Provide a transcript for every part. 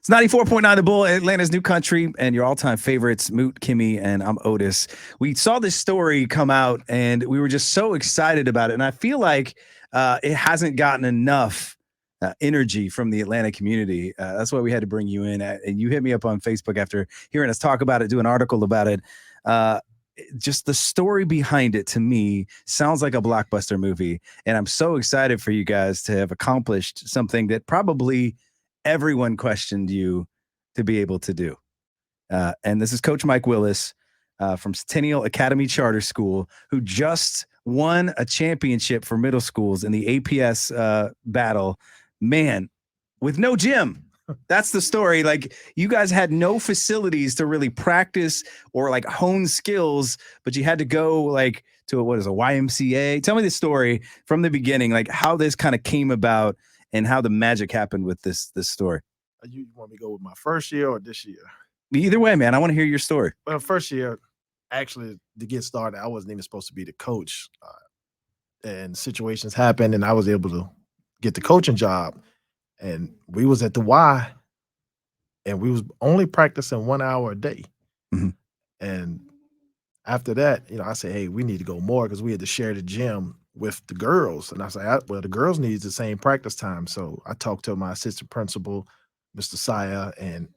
It's 94.9 The Bull, Atlanta's new country, and your all-time favorites, Moot, Kimmy, and I'm Otis. We saw this story come out, and we were just so excited about it. And I feel like it hasn't gotten enough energy from the Atlanta community. That's why we had to bring you in. And you hit me up on Facebook after hearing us talk about it, do an article about it. Just the story behind it, to me, sounds like a blockbuster movie. And I'm so excited for you guys to have accomplished something that probably everyone questioned you to be able to do. And this is Coach Mike Willis from Centennial Academy Charter School, who just won a championship for middle schools in the APS battle. Man, with no gym. That's the story. Like, you guys had no facilities to really practice or like hone skills, but you had to go like to a YMCA. Tell me the story from the beginning, like how this kind of came about and how the magic happened with this story. You want me to go with my first year or this year? Either way, man. I want to hear your story. Well, first year, actually, to get started, I wasn't even supposed to be the coach. And situations happened, and I was able to get the coaching job. And we was at the Y, and we was only practicing 1 hour a day. Mm-hmm. And after that, I said, hey, we need to go more because we had to share the gym with the girls. And I said, well, the girls needs the same practice time. So I talked to my assistant principal, Mr. Saya, and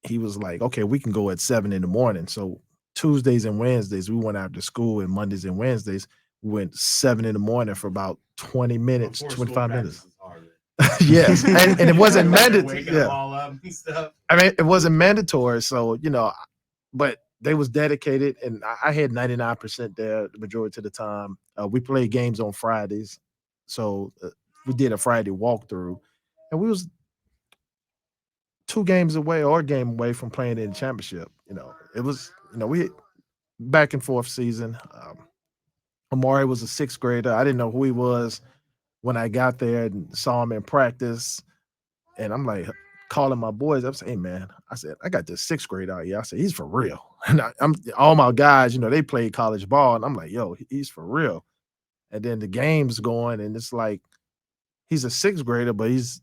he was like, okay, we can go at 7 in the morning. So Tuesdays and Wednesdays, we went out to school, and Mondays and Wednesdays, we went 7 in the morning for about 20 minutes, 25 minutes. Yes. and it wasn't mandatory. Yeah. I mean, it wasn't mandatory. So, but they was dedicated, and I had 99% there the majority of the time. We played games on Fridays. So we did a Friday walkthrough, and we was 2 games away or a game away from playing in the championship. It was, we back and forth season. Omari was a 6th grader. I didn't know who he was when I got there and saw him in practice. And I'm like calling my boys. I was saying, hey, man, I said, I got this 6th grade out here. I said, he's for real. And I'm all my guys, they played college ball. And I'm like, yo, he's for real. And then the game's going, and it's like, he's a 6th grader, but he's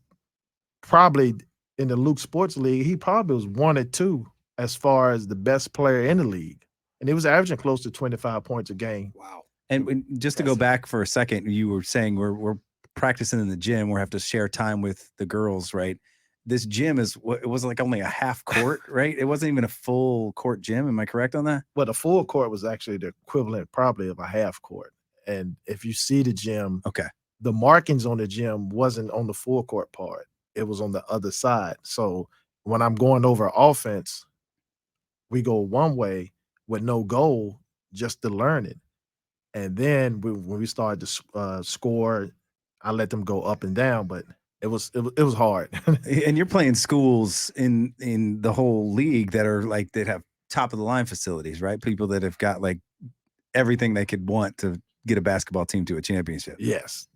probably in the Luke Sports League. He probably was 1 or 2 as far as the best player in the league. And he was averaging close to 25 points a game. Wow. And just to go back for a second, you were saying we're practicing in the gym. We have to share time with the girls, right? This gym it was like only a half court, right? It wasn't even a full court gym. Am I correct on that? Well, the full court was actually the equivalent probably of a half court. And if you see the gym, okay, the markings on the gym wasn't on the full court part. It was on the other side. So when I'm going over offense, we go one way with no goal, just to learn it. And then when we started to score, I let them go up and down, but it was hard. And you're playing schools in the whole league that are like, that have top of the line facilities, right? People that have got like everything they could want to get a basketball team to a championship. Yes.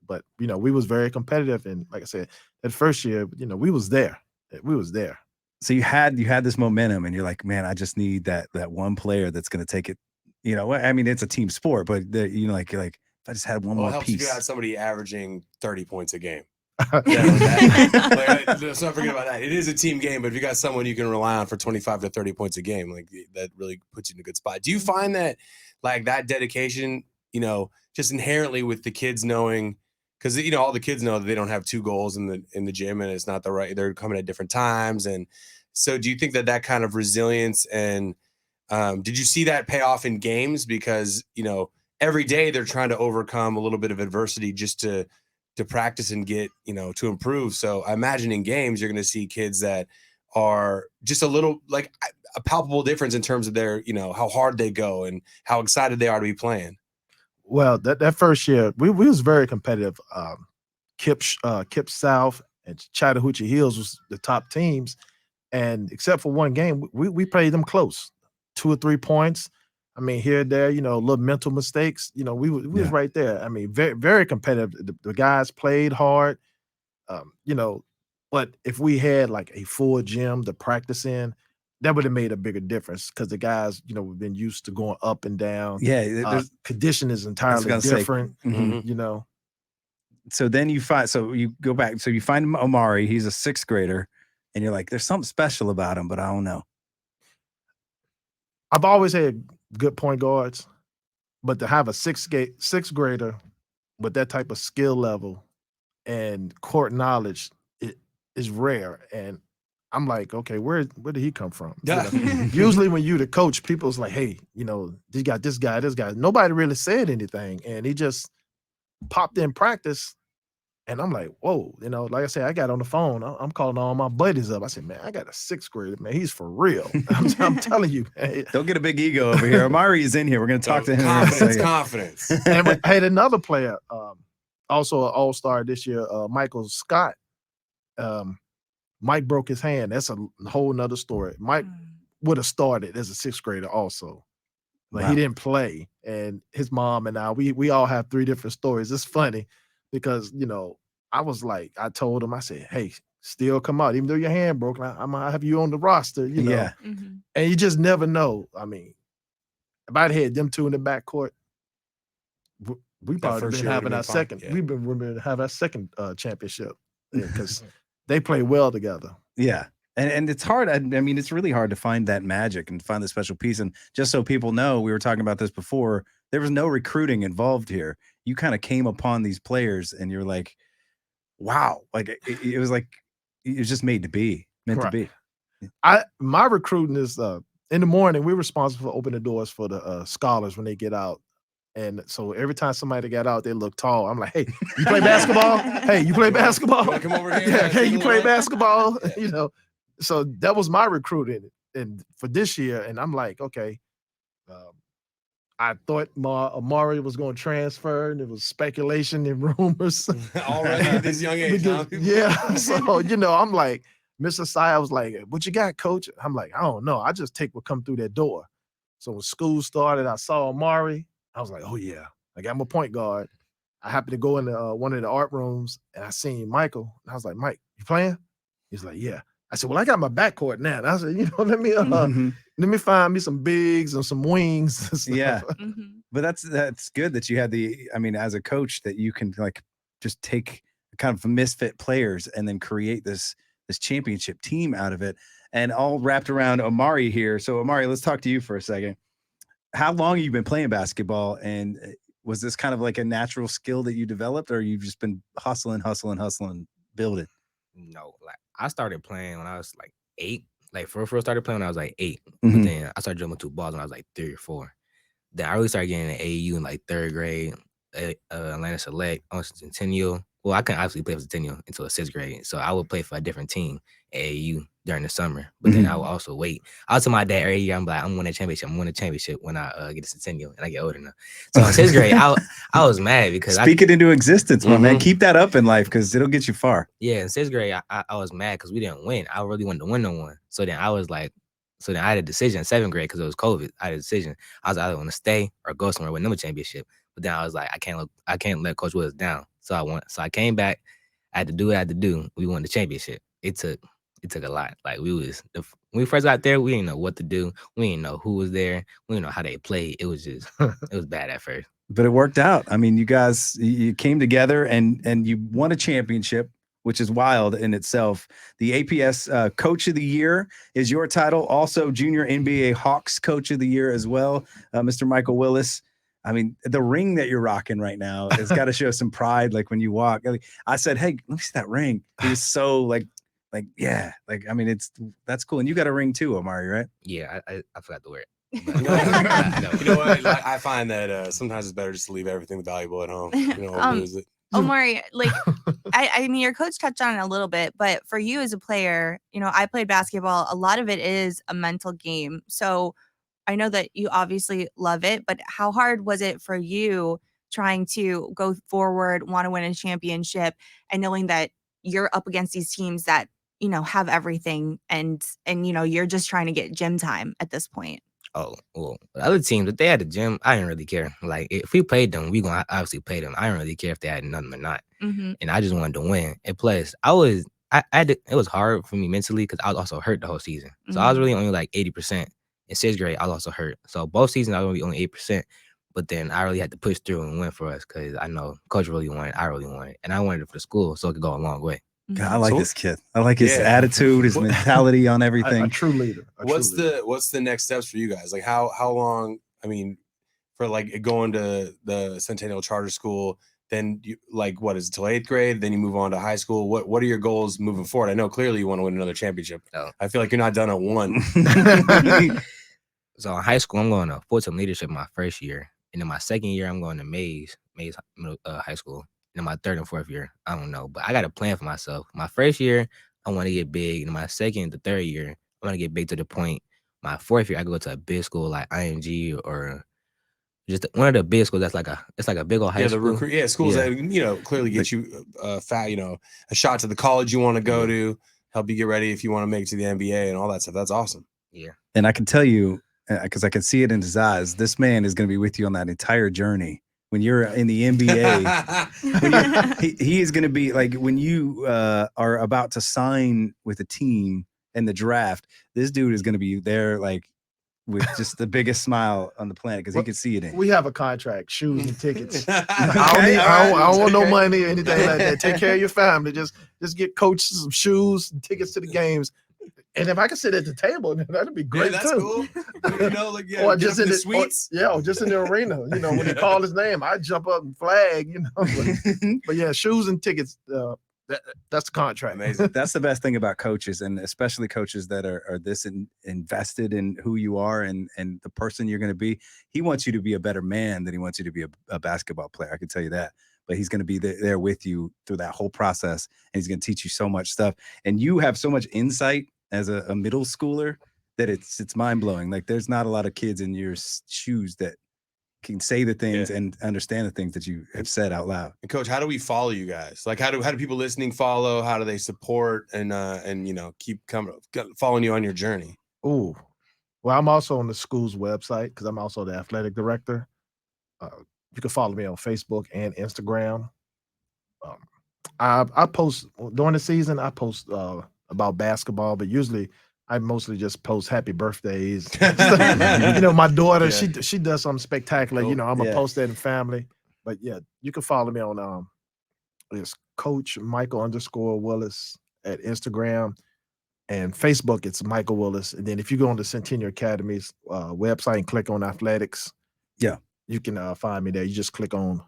But, we was very competitive. And like I said, that first year, we was there. We was there. So you had this momentum, and you're like, man, I just need that one player that's going to take it. I mean, it's a team sport, but like if I just had one more helps piece. If you had somebody averaging 30 points a game. Let's not forget about that. It is a team game, but if you got someone you can rely on for 25 to 30 points a game, like that really puts you in a good spot. Do you find that like that dedication, just inherently with the kids knowing, because all the kids know that they don't have 2 goals in the gym, and it's not they're coming at different times, and so do you think that kind of resilience and did you see that pay off in games? Because every day they're trying to overcome a little bit of adversity just to practice and get to improve. So I imagine in games you're going to see kids that are just a little like a palpable difference in terms of their how hard they go and how excited they are to be playing. Well, that first year we was very competitive. Kip South and Chattahoochee Hills was the top teams, and except for one game, we played them close, 2 or 3 points. I mean, here and there, little mental mistakes. We was right there. I mean, very, very competitive. The guys played hard, but if we had like a full gym to practice in, that would have made a bigger difference because the guys, we've been used to going up and down. Yeah. Condition is entirely different, So then you go back. So you find Omari, he's a 6th grader, and you're like, there's something special about him, but I don't know. I've always had good point guards, but to have a sixth grader with that type of skill level and court knowledge is rare. And I'm like, okay, where did he come from? Usually when you the coach, people's like, hey, you got this guy. Nobody really said anything. And he just popped in practice. And I'm like, whoa, like I said, I got on the phone. I'm calling all my buddies up. I said, man, I got a sixth grader, man. He's for real. I'm telling you, man. Don't get a big ego over here. Omari is in here. We're going to talk to him. Confidence. And we had another player, also an all-star this year, Michael Scott. Mike broke his hand. That's a whole nother story. Mike would have started as a sixth grader also. But he didn't play. And his mom and I, we all have 3 different stories. It's funny because, I was like, I told him, I said, hey, still come out. Even though your hand broke, I'm going to have you on the roster, Yeah. Mm-hmm. And you just never know. I mean, if I'd had them 2 in the backcourt, we probably been having our second. Yeah. We've been having our second championship because they play well together. Yeah. And it's hard. I mean, it's really hard to find that magic and find the special piece. And just so people know, we were talking about this before, there was no recruiting involved here. You kind of came upon these players and you're like, wow. Like it was just meant to be. My recruiting is in the morning, we're responsible for opening the doors for the scholars when they get out. And so every time somebody got out, they look tall. I'm like, hey, you play basketball? Hey, you play basketball? Come over here. Yeah, hey, you play basketball? Yeah. So that was my recruiting and for this year. And I'm like, okay, I thought Omari was going to transfer, and there was speculation and rumors. Already at this young age. Yeah. So, I'm like, Mr. Saya was like, what you got, coach? I'm like, I don't know. I just take what come through that door. So when school started, I saw Omari. I was like, oh, yeah, I got my point guard. I happened to go into one of the art rooms, and I seen Michael. And I was like, Mike, you playing? He's like, yeah. I said, well, I got my backcourt now. And I said, let me find me some bigs and some wings. And stuff. Yeah. But that's good that you had as a coach, that you can like just take kind of misfit players and then create this championship team out of it, and all wrapped around Omari here. So Omari, let's talk to you for a second. How long have you been playing basketball, and was this kind of like a natural skill that you developed, or you've just been hustling, building? No, like I started playing when I was like 8. Like first started playing when I was like 8. Mm-hmm. But then I started dribbling 2 balls when I was like 3 or 4. Then I really started getting an AAU in like 3rd grade. Atlanta Select on Centennial. Well, I couldn't obviously play for Centennial until the 6th grade. So I would play for a different team, AAU, during the summer. But then I would also wait. I was to my dad every year, I'm like, I'm winning a championship. I'm winning a championship when I get to Centennial and I get older now. So in 6th grade, I was mad because Speak it into existence, my man. Keep that up in life because it'll get you far. Yeah, in 6th grade, I was mad because we didn't win. I really wanted to win no one. So then I was like, I had a decision in 7th grade because it was COVID. I had a decision. I was either going to stay or go somewhere with another championship. But then I was like, I can't let Coach Willis down. So I came back. I had to do what I had to do. We won the championship. It took a lot. Like when we first got there, we didn't know what to do. We didn't know who was there. We didn't know how they played. It was just it was bad at first. But it worked out. I mean, you guys, you came together and you won a championship, which is wild in itself. The APS Coach of the Year is your title. Also, Junior NBA Hawks Coach of the Year as well, Mr. Michael Willis. I mean, the ring that you're rocking right now has got to show some pride. Like when you walk, I said, hey, let me see that ring. He was so yeah. I mean, that's cool. And you got a ring too, Omari, right? Yeah, I forgot to wear it. You know what? I find that sometimes it's better just to leave everything valuable at home. Lose it. Omari, I mean, your coach touched on it a little bit, but for you as a player, I played basketball. A lot of it is a mental game. So I know that you obviously love it, but how hard was it for you trying to go forward, want to win a championship, and knowing that you're up against these teams that, have everything and you're just trying to get gym time at this point? Oh, well, the other teams, if they had the gym, I didn't really care. Like, if we played them, we going to obviously play them. I didn't really care if they had nothing or not. Mm-hmm. And I just wanted to win. And plus, it was hard for me mentally because I was also hurt the whole season. So Mm-hmm. I was really only like 80%. In 6th grade, I was also hurt. So both seasons, I was only 8%. But then I really had to push through and win for us because I know Coach really wanted, I really wanted. And I wanted it for the school so it could go a long way. God, I like So- this kid. I like his Yeah. attitude, his What- mentality on A everything. true leader. What's the next steps for you guys? Like how long? I mean, for like going to the Centennial Charter School, then you like what is it till 8th grade? Then you move on to high school. What are your goals moving forward? I know clearly you want to win another championship. Oh. I feel like you're not done at one. So in high school, I'm going to full-time leadership my first year. And in my second year, I'm going to Mays High School. And in my third and fourth year, I don't know. But I got a plan for myself. My first year, I want to get big. And my second, the third year, I want to get big to the point. My fourth year, I go to a big school like IMG or just one of the big schools that's like a big old high school. Schools Yeah. that clearly get you a shot to the college you want to go to, help you get ready if you want to make it to the NBA and all that stuff. That's awesome. Yeah. And I can tell you, because I can see it in his eyes, this man is going to be with you on that entire journey. When you're in the NBA, he is going to be like when you are about to sign with a team in the draft, this dude is going to be there like with just the biggest smile on the planet because he can see it in. We have a contract, shoes and tickets. Okay, I don't want no okay. money or anything like that. Take care of your family. Just get coaches some shoes and tickets to the games. And if I could sit at the table, that'd be great that's too. cool. You know, like Or get just up in the the suites. or just in the arena. You know, when he called his name, I jump up and flag. You know, but yeah, shoes and tickets. That's the contract. Amazing. That's the best thing about coaches, and especially coaches that are this invested in who you are and the person you're going to be. He wants you to be a better man than he wants you to be a basketball player. I can tell you that. But he's going to be there with you through that whole process, and he's going to teach you so much stuff. And you have so much insight as a middle schooler that it's mind blowing. Like there's not a lot of kids in your shoes that can say the things and understand the things that you have said out loud. And Coach, how do we follow you guys? Like how do people listening follow? How do they support and keep following you on your journey? Oh, well, I'm also on the school's website because I'm also the athletic director. You can follow me on Facebook and Instagram. I post during the season. I post about basketball, but usually I mostly just post happy birthdays. You know, my daughter, she does something spectacular. You know, I'm gonna post that in family. But yeah, you can follow me on it's Coach Micheal _Willis at Instagram and Facebook. It's Micheal Willis. And then if you go on the Centennial Academy's website and click on athletics, you can find me there. You just click on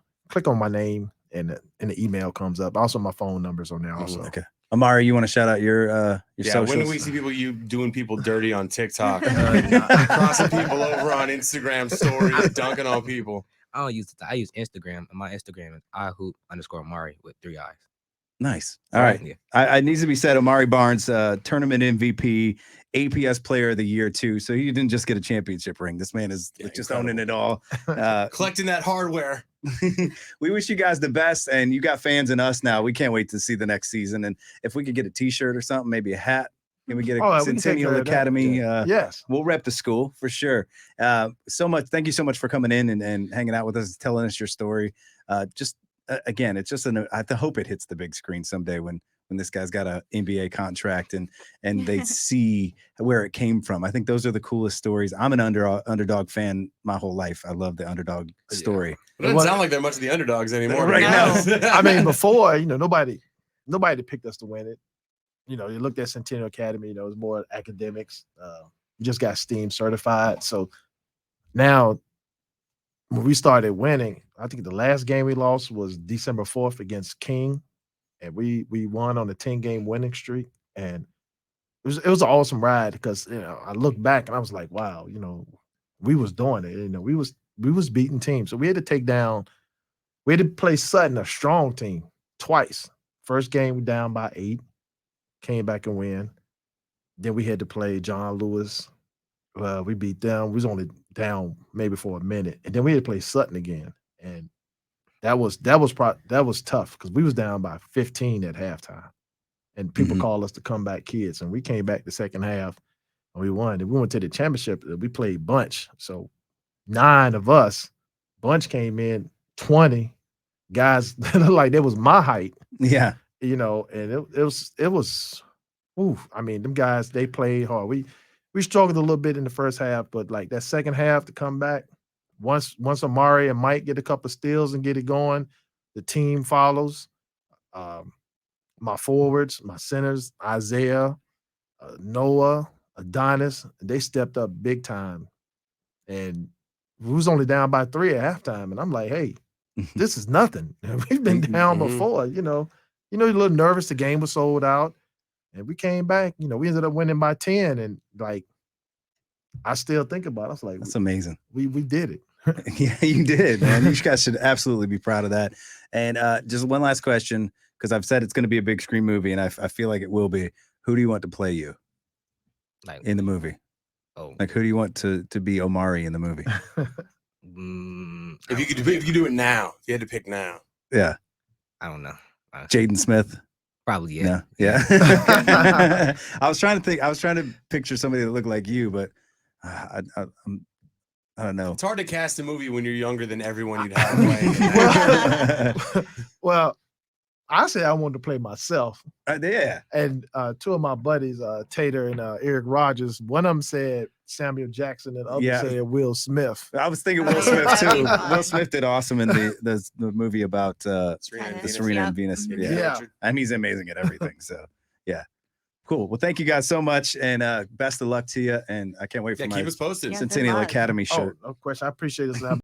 my name and the email comes up. Also, my phone number's on there. Also, okay. Omari, you want to shout out your socials? When do we see you doing people dirty on TikTok, crossing people over on Instagram stories, dunking on people? I use Instagram, and my Instagram is ihoop_Omari with 3 eyes. Nice. All right. Yeah. I needs to be said, Omari Barnes, tournament MVP, APS Player of the Year too. So he didn't just get a championship ring. This man is just owning it all. Collecting that hardware. We wish you guys the best, and you got fans in us now. We can't wait to see the next season. And if we could get a T-shirt or something, maybe a hat. Can we get a Centennial Academy? Yes. We'll rep the school for sure. So much. Thank you so much for coming in and hanging out with us, telling us your story. Again, it's just I hope it hits the big screen someday when this guy's got an NBA contract and they see where it came from. I think those are the coolest stories. I'm an Underdog fan my whole life. I love the Underdog story. It doesn't sound like they're much of the underdogs anymore. Right now. I mean, before, you know, nobody picked us to win it. You know, you looked at Centennial Academy, you know, it was more academics. We just got STEAM certified. So now when we started winning, I think the last game we lost was December 4th against King. And we won on a 10-game winning streak. And it was an awesome ride because, you know, I look back and I was like, wow, you know, we was doing it. You know, we was beating teams. So we had to play Sutton, a strong team, twice. First game we down by 8, came back and win. Then we had to play John Lewis. We beat them. We was only down maybe for a minute. And then we had to play Sutton again. And that was tough because we was down by 15 at halftime. And people called us the comeback kids. And we came back the second half and we won. And we went to the championship. We played bunch. So 9 of us, bunch came in, 20 guys that looked like that was my height. Yeah. You know, and it was I mean, them guys, they played hard. We struggled a little bit in the first half, but like that second half to come back, once Omari and Mike get a couple of steals and get it going, the team follows. my forwards, my centers, Isaiah, Noah, Adonis, they stepped up big time. And we was only down by 3 at halftime. And I'm like, hey, this is nothing. We've been down before, you're a little nervous. The game was sold out. And we came back, we ended up winning by 10. And like, I still think about it. I was like, that's amazing. We did it. Yeah, you did, man. You guys should absolutely be proud of that. And just one last question, because I've said it's going to be a big screen movie, and I feel like it will be. Who do you want to play you Like in the movie? Oh, Like, who do you want to be Omari in the movie? If you could do it now, if you had to pick now. Yeah. I don't know. Jaden Smith. Probably, yeah. No, yeah. I was trying to picture somebody that looked like you, but I don't know. It's hard to cast a movie when you're younger than everyone you'd have playing. Well, I said I wanted to play myself. Yeah. And 2 of my buddies, Tater and Eric Rogers, one of them said Samuel Jackson and the other said Will Smith. I was thinking Will Smith too. Will Smith did awesome in the movie about Serena and Venus. Yeah. And he's amazing at everything. So yeah. Cool. Well, thank you guys so much, and best of luck to you. And I can't wait for my keep us posted. Centennial Academy shirt. Oh, of course. I appreciate this.